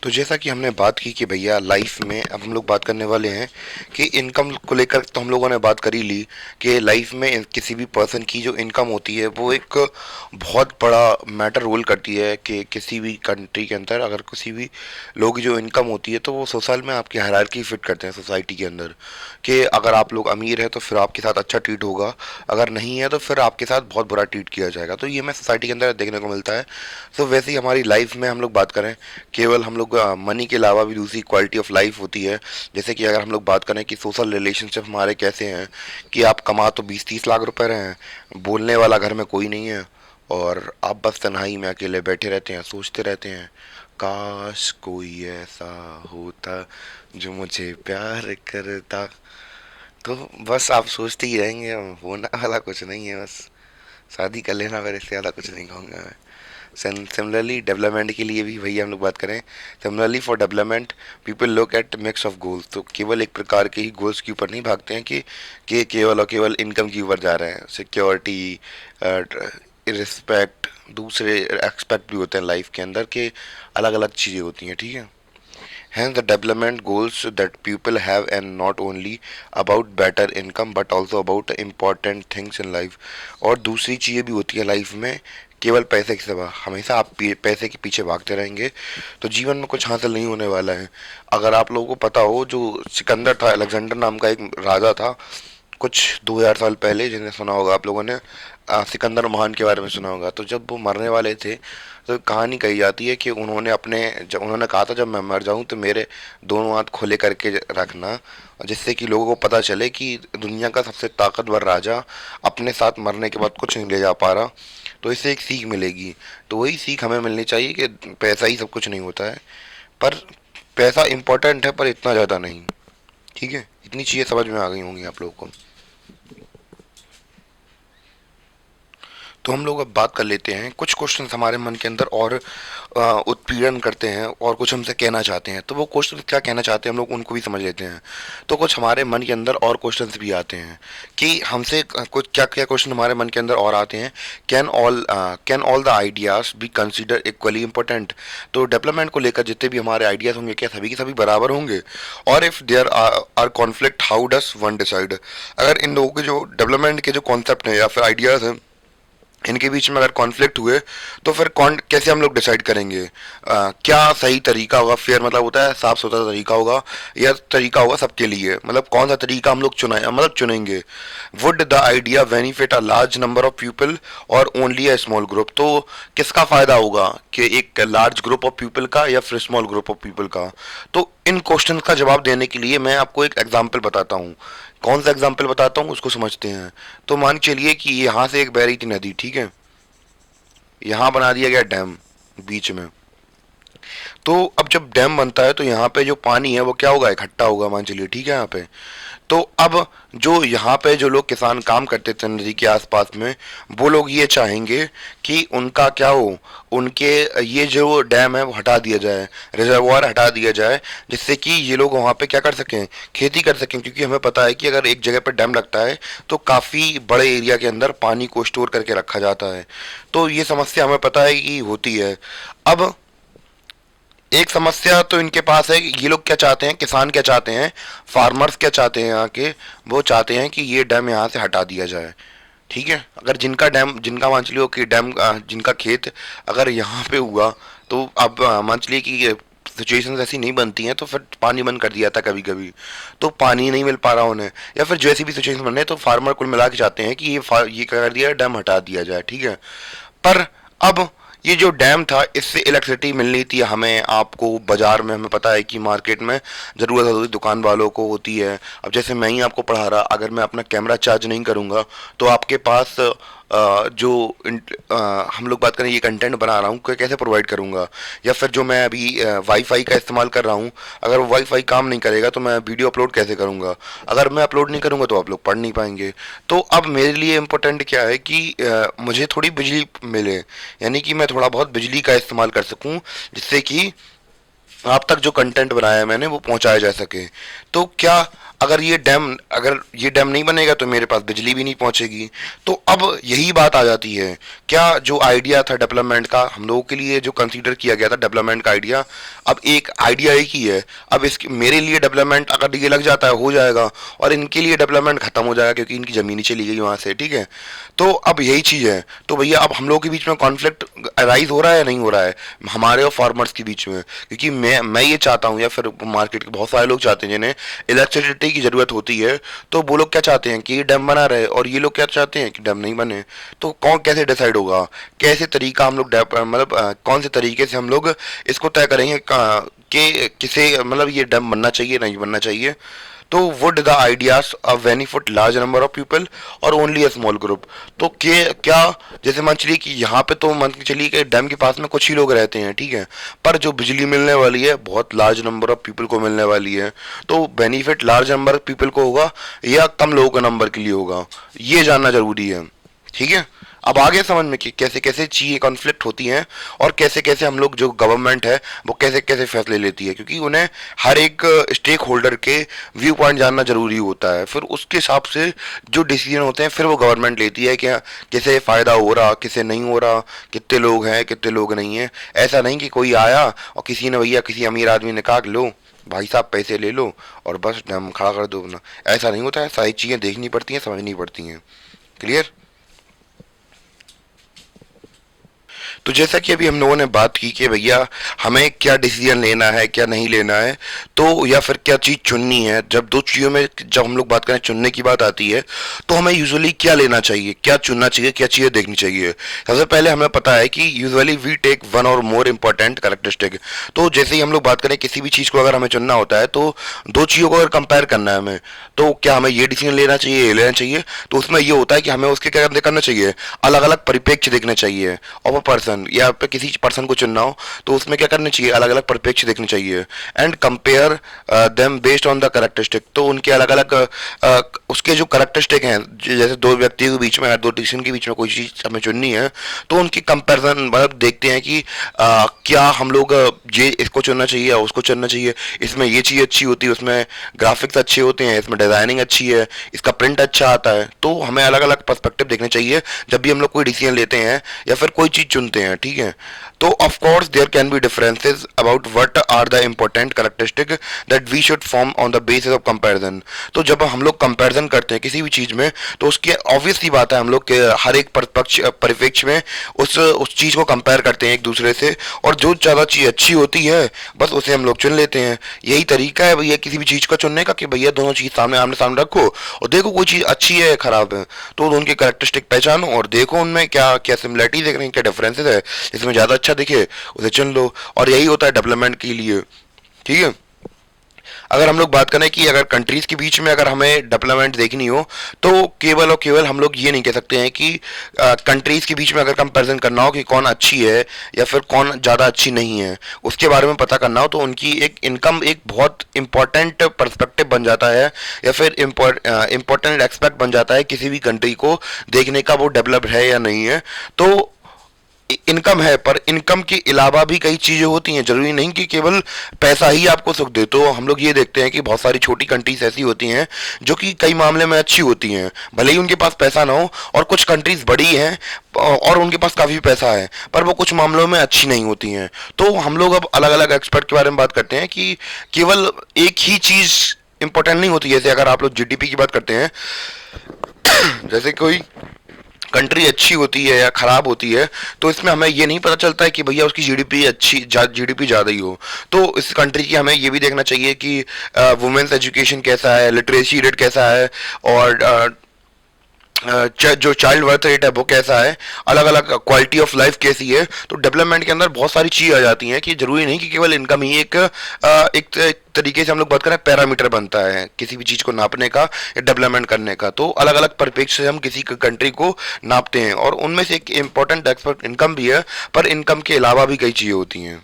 तो जैसा कि हमने बात की कि भैया लाइफ में अब हम लोग बात करने वाले हैं कि इनकम को लेकर, तो हम लोगों ने बात कर ही ली कि लाइफ में किसी भी पर्सन की जो इनकम होती है वो एक बहुत बड़ा मैटर रोल करती है कि किसी भी कंट्री के अंदर अगर किसी भी लोग की जो इनकम होती है तो वो सोशल में आपकी हायरार्की फिट करते हैं सोसाइटी के अंदर, कि अगर आप लोग अमीर हैं तो फिर आपके साथ अच्छा ट्रीट होगा, अगर नहीं है तो फिर आपके साथ बहुत बुरा ट्रीट किया जाएगा। तो ये हमें सोसाइटी के अंदर देखने को मिलता है। तो वैसे ही हमारी लाइफ में हम लोग बात करें, केवल हम लोग मनी के अलावा भी दूसरी क्वालिटी ऑफ लाइफ होती है। जैसे कि अगर हम लोग बात करें कि सोशल रिलेशनशिप हमारे कैसे हैं, कि आप कमा तो 20-30 लाख रुपए रहे हैं, बोलने वाला घर में कोई नहीं है, और आप बस तन्हाई में अकेले बैठे रहते हैं, सोचते रहते हैं काश कोई ऐसा होता जो मुझे प्यार करता। तो बस आप सोचते ही रहेंगे, होने वाला कुछ नहीं है, बस शादी कर लेना, फिर इससे ज़्यादा कुछ नहीं कहूँगा मैं। सिमिलरली डेवलपमेंट के लिए भी भैया हम लोग बात करें, similarly for development people look at mix of goals. तो केवल एक प्रकार के ही गोल्स के ऊपर नहीं भागते हैं कि केवल और केवल इनकम के ऊपर जा रहे हैं। सिक्योरिटी, रिस्पेक्ट, दूसरे एक्सपेक्ट भी होते हैं लाइफ के अंदर के, अलग अलग चीज़ें होती हैं, ठीक है। Hence, the development goals that people have and not only about better income but also about important things in life। और दूसरी चीज़ें भी होती है लाइफ में, केवल पैसे के सिवा हमेशा आप पैसे के पीछे भागते रहेंगे तो जीवन में कुछ हासिल नहीं होने वाला है। अगर आप लोगों को पता हो, जो सिकंदर था, अलेक्जेंडर नाम का एक राजा था कुछ 2000 साल पहले, जिन्हें सुना होगा आप लोगों ने, सिकंदर महान के बारे में सुना होगा। तो जब वो मरने वाले थे तो कहानी कही जाती है कि जब उन्होंने कहा था जब मैं मर जाऊं तो मेरे दोनों हाथ खोले करके रखना, जिससे कि लोगों को पता चले कि दुनिया का सबसे ताकतवर राजा अपने साथ मरने के बाद कुछ नहीं ले जा पा रहा। तो इससे एक सीख मिलेगी। तो वही सीख हमें मिलनी चाहिए कि पैसा ही सब कुछ नहीं होता है, पर पैसा इम्पोर्टेंट है पर इतना ज़्यादा नहीं, ठीक है। इतनी चीज़ें समझ में आ गई होंगी आप लोगों को। तो हम लोग अब बात कर लेते हैं, कुछ क्वेश्चन हमारे मन के अंदर और उत्पीड़न करते हैं और कुछ हमसे कहना चाहते हैं। तो वो क्वेश्चन क्या कहना चाहते हैं हम लोग उनको भी समझ लेते हैं। तो कुछ हमारे मन के अंदर और क्वेश्चंस भी आते हैं कि हमसे कुछ क्या क्या क्वेश्चन हमारे मन के अंदर और आते हैं। Can all the ideas be consider equally important. तो डेवलपमेंट को लेकर जितने भी हमारे आइडियाज होंगे क्या सभी के सभी बराबर होंगे, और if there are conflict how does one decide. अगर इन लोगों के जो डेवलपमेंट के जो कॉन्सेप्ट हैं या फिर आइडियाज हैं, इनके बीच में अगर कॉन्फ्लिक्ट हुए तो फिर कौन कैसे हम लोग डिसाइड करेंगे क्या सही तरीका होगा। फेयर मतलब होता है साफ सुथरा तरीका होगा, या तरीका होगा सबके लिए, मतलब कौन सा तरीका हम लोग चुनेंगे। Would the idea benefit a large number of people और ओनली अ स्मॉल ग्रुप। तो किसका फायदा होगा, कि एक लार्ज ग्रुप ऑफ पीपल का या फिर स्मॉल ग्रुप ऑफ पीपल का। तो इन क्वेश्चन का जवाब देने के लिए मैं आपको एक एग्जाम्पल बताता हूँ। कौन सा एग्जाम्पल बताता हूँ उसको समझते हैं। तो मान चलिए कि यहाँ से एक बह रही थी नदी, ठीक है, यहाँ बना दिया गया डैम बीच में। तो अब जब डैम बनता है तो यहाँ पे जो पानी है वो क्या होगा, इकट्ठा होगा, मान चलिए, ठीक है, यहाँ पे। तो अब जो यहाँ पे जो लोग किसान काम करते थे नदी के आसपास में, वो लोग ये चाहेंगे कि उनका क्या हो, उनके ये जो डैम है वो हटा दिया जाए, रिजर्वायर हटा दिया जाए, जिससे कि ये लोग वहाँ पे क्या कर सकें, खेती कर सकें। क्योंकि हमें पता है कि अगर एक जगह पर डैम लगता है तो काफ़ी बड़े एरिया के अंदर पानी को स्टोर करके रखा जाता है। तो ये समस्या हमें पता है कि होती है। अब एक समस्या तो इनके पास है कि ये लोग क्या चाहते हैं, किसान क्या चाहते हैं, फार्मर्स क्या चाहते हैं यहाँ के, वो चाहते हैं कि ये डैम यहाँ से हटा दिया जाए, ठीक है। अगर जिनका मान चलिए कि जिनका खेत अगर यहाँ पे हुआ, तो अब मान चलिए कि सिचुएशन ऐसी नहीं बनती हैं तो फिर पानी बंद कर दिया था कभी कभी, तो पानी नहीं मिल पा रहा उन्हें, या फिर जैसी भी सिचुएशन बने, तो फार्मर कुल मिला के चाहते हैं कि ये क्या कर दिया, डैम हटा दिया जाए, ठीक है। पर अब ये जो डैम था इससे इलेक्ट्रिसिटी मिलनी थी हमें, आपको, बाजार में, हमें पता है कि मार्केट में ज़रूरत होती है, दुकान वालों को होती है। अब जैसे मैं ही आपको पढ़ा रहा, अगर मैं अपना कैमरा चार्ज नहीं करूँगा तो आपके पास हम लोग बात करें ये कंटेंट बना रहा हूँ कैसे प्रोवाइड करूँगा। या फिर जो मैं अभी वाईफाई का इस्तेमाल कर रहा हूँ, अगर वो वाईफाई काम नहीं करेगा तो मैं वीडियो अपलोड कैसे करूँगा। अगर मैं अपलोड नहीं करूँगा तो आप लोग पढ़ नहीं पाएंगे। तो अब मेरे लिए इम्पोर्टेंट क्या है कि मुझे थोड़ी बिजली मिले, यानी कि मैं थोड़ा बहुत बिजली का इस्तेमाल कर सकूँ, जिससे कि आप तक जो कंटेंट बनाया है मैंने वो पहुंचाया जा सके। तो क्या अगर ये डैम नहीं बनेगा तो मेरे पास बिजली भी नहीं पहुंचेगी। तो अब यही बात आ जाती है, क्या जो आइडिया था डेवलपमेंट का हम लोगों के लिए जो कंसीडर किया गया था डेवलपमेंट का आइडिया, अब एक आइडिया एक ही है। अब इसके मेरे लिए डेवलपमेंट अगर ये लग जाता है हो जाएगा, और इनके लिए डेवलपमेंट खत्म हो जाएगा क्योंकि इनकी ज़मीन ही चली गई वहाँ से, ठीक है। तो अब यही चीज़ है। तो भैया अब हम लोगों के बीच में कॉन्फ्लिक्ट अराइज हो रहा है नहीं हो रहा है हमारे और फार्मर्स के बीच में, क्योंकि मैं ये चाहता हूँ, या फिर मार्केट के बहुत सारे लोग चाहते हैं जिन्हें इलेक्ट्रिसिटी की ज़रूरत होती है, तो वो लोग क्या चाहते हैं कि ये डैम बना रहे, और ये लोग क्या चाहते हैं कि डैम नहीं बने। तो कौन कैसे डिसाइड होगा, कैसे तरीका हम लोग मतलब कौन से तरीके से हम लोग इसको तय करेंगे कि किसे मतलब ये डैम बनना चाहिए नहीं बनना चाहिए। तो would the ideas a benefit large number of people और ओनली अ स्मॉल ग्रुप। तो क्या, जैसे मान चलिए कि यहाँ पे तो मान के चलिए कि डैम के पास में कुछ ही लोग रहते हैं, ठीक है, पर जो बिजली मिलने वाली है बहुत लार्ज नंबर ऑफ पीपल को मिलने वाली है। तो benefit large number of people को होगा या कम लोगों का नंबर के लिए होगा, ये जानना जरूरी है, ठीक है। अब आगे समझ में कि कैसे कैसे चीज़ें कॉन्फ्लिक्ट होती हैं, और कैसे कैसे हम लोग जो गवर्नमेंट है वो कैसे कैसे फैसले लेती है, क्योंकि उन्हें हर एक स्टेक होल्डर के व्यू पॉइंट जानना जरूरी होता है। फिर उसके हिसाब से जो डिसीजन होते हैं फिर वो गवर्नमेंट लेती है कि किसे फ़ायदा हो रहा किसे नहीं हो रहा, कितने लोग हैं कितने लोग नहीं हैं। ऐसा नहीं कि कोई आया और किसी ने भैया किसी अमीर आदमी ने कहा कि लो भाई साहब पैसे ले लो और बस डैम खड़ा कर दो अपना। ऐसा नहीं होता है, सारी चीज़ें देखनी पड़ती हैं, समझनी पड़ती हैं। क्लियर। तो जैसा कि अभी हम लोगों ने बात की कि भैया हमें क्या डिसीजन लेना है क्या नहीं लेना है, तो या फिर क्या चीज़ चुननी है, जब दो चीज़ों में जब हम लोग बात करें चुनने की बात आती है, तो हमें यूजुअली क्या लेना चाहिए, क्या चुनना चाहिए, क्या चीज़ें देखनी चाहिए। सबसे पहले हमें पता है कि यूजुअली वी टेक वन और मोर इंपॉर्टेंट कैरेक्टरिस्टिक। तो जैसे ही हम लोग बात करें किसी भी चीज़ को अगर हमें चुनना होता है तो दो चीज़ों को अगर कंपेयर करना है हमें, तो क्या हमें ये डिसीजन लेना चाहिए ये लेना चाहिए, तो उसमें ये होता है कि हमें उसके क्या करना चाहिए, अलग अलग परिप्रेक्ष्य देखने चाहिए ऑफ अ पर्सन, या पे किसी पर्सन को चुनना हो तो उसमें क्या करना चाहिए, अलग अलग परिप्रेक्ष्य देखने चाहिए। And compare them based on the characteristic. तो उनके अलग अलग उसके जो कैरेक्टरिस्टिक हैं, जैसे दो व्यक्तियों के बीच में या दो डिसीजन के बीच में कोई चीज़ हमें चुननी है, तो उनकी कंपेरिजन मतलब देखते हैं कि क्या हम लोग ये इसको चुनना चाहिए या उसको चुनना चाहिए, इसमें ये चीज़ अच्छी होती है, उसमें ग्राफिक्स अच्छे होते हैं, इसमें डिज़ाइनिंग अच्छी है, इसका प्रिंट अच्छा आता है। तो हमें अलग अलग पर्सपेक्टिव देखने चाहिए जब भी हम लोग कोई डिसीजन लेते हैं या फिर कोई चीज़ चुनते हैं, ठीक है। तो of course there can be differences about what are the important characteristic that we should form on the basis of comparison. तो जब हम लोग कंपैरिजन करते हैं किसी भी चीज़ में, तो उसकी ऑब्वियस सी बात है हम लोग के हर एक परिप्रेक्ष्य में उस चीज़ को कंपेयर करते हैं एक दूसरे से, और जो ज़्यादा चीज़ अच्छी होती है बस उसे हम लोग चुन लेते हैं। यही तरीका है भैया किसी भी चीज़ का चुनने का कि भैया दोनों चीज़ सामने आमने सामने रखो और देखो कोई चीज़ अच्छी है खराब है, तो उनकी कैरेक्टरिस्टिक पहचानो और देखो उनमें क्या क्या सिमिलरिटी देख रहे हैं क्या डिफरेंसेस है, इसमें ज़्यादा अच्छा दिखे उसे चुन लो। और यही होता है डेवलपमेंट के लिए, ठीक है। अगर हम लोग बात करें कि अगर कंट्रीज के बीच में अगर हमें डेवलपमेंट देखनी हो, तो केवल और केवल हम लोग ये नहीं कह सकते हैं कि कंट्रीज के बीच में अगर कंपैरिजन करना हो कि कौन अच्छी है या फिर कौन ज़्यादा अच्छी नहीं है, उसके बारे में पता करना हो, तो उनकी एक इनकम एक बहुत इंपॉर्टेंट पर्सपेक्टिव बन जाता है, या फिर इम्पोर्टेंट एक्सपेक्ट बन जाता है किसी भी कंट्री को देखने का, वो डेवलप्ड है या नहीं है। तो इनकम है, पर इनकम के अलावा भी कई चीज़ें होती हैं, जरूरी नहीं कि केवल पैसा ही आपको सुख दे। तो हम लोग ये देखते हैं कि बहुत सारी छोटी कंट्रीज ऐसी होती हैं जो कि कई मामले में अच्छी होती हैं, भले ही उनके पास पैसा ना हो, और कुछ कंट्रीज बड़ी हैं और उनके पास काफ़ी पैसा है पर वो कुछ मामलों में अच्छी नहीं होती हैं। तो हम लोग अब अलग अलग एक्सपर्ट के बारे में बात करते हैं कि केवल एक ही चीज़ इंपॉर्टेंट नहीं होती। जैसे अगर आप लोग जीडीपी की बात करते हैं, जैसे कोई कंट्री अच्छी होती है या खराब होती है, तो इसमें हमें ये नहीं पता चलता है कि भैया उसकी जीडीपी जीडीपी ज़्यादा ही हो। तो इस कंट्री की हमें ये भी देखना चाहिए कि वुमेन्स एजुकेशन कैसा है, लिटरेसी रेट कैसा है, और जो चाइल्ड बर्थ रेट है वो कैसा है, अलग अलग क्वालिटी ऑफ लाइफ कैसी है। तो डेवलपमेंट के अंदर बहुत सारी चीज़ आ जाती हैं कि जरूरी नहीं कि केवल इनकम ही एक तरीके से हम लोग बात करें पैरामीटर बनता है किसी भी चीज़ को नापने का या डेवलपमेंट करने का। तो अलग अलग परिप्रेक्ष्य से हम किसी कंट्री को नापते हैं, और उनमें से एक इम्पॉर्टेंट एक्सपर्ट इनकम भी है, पर इनकम के अलावा भी कई चीज़ें होती हैं।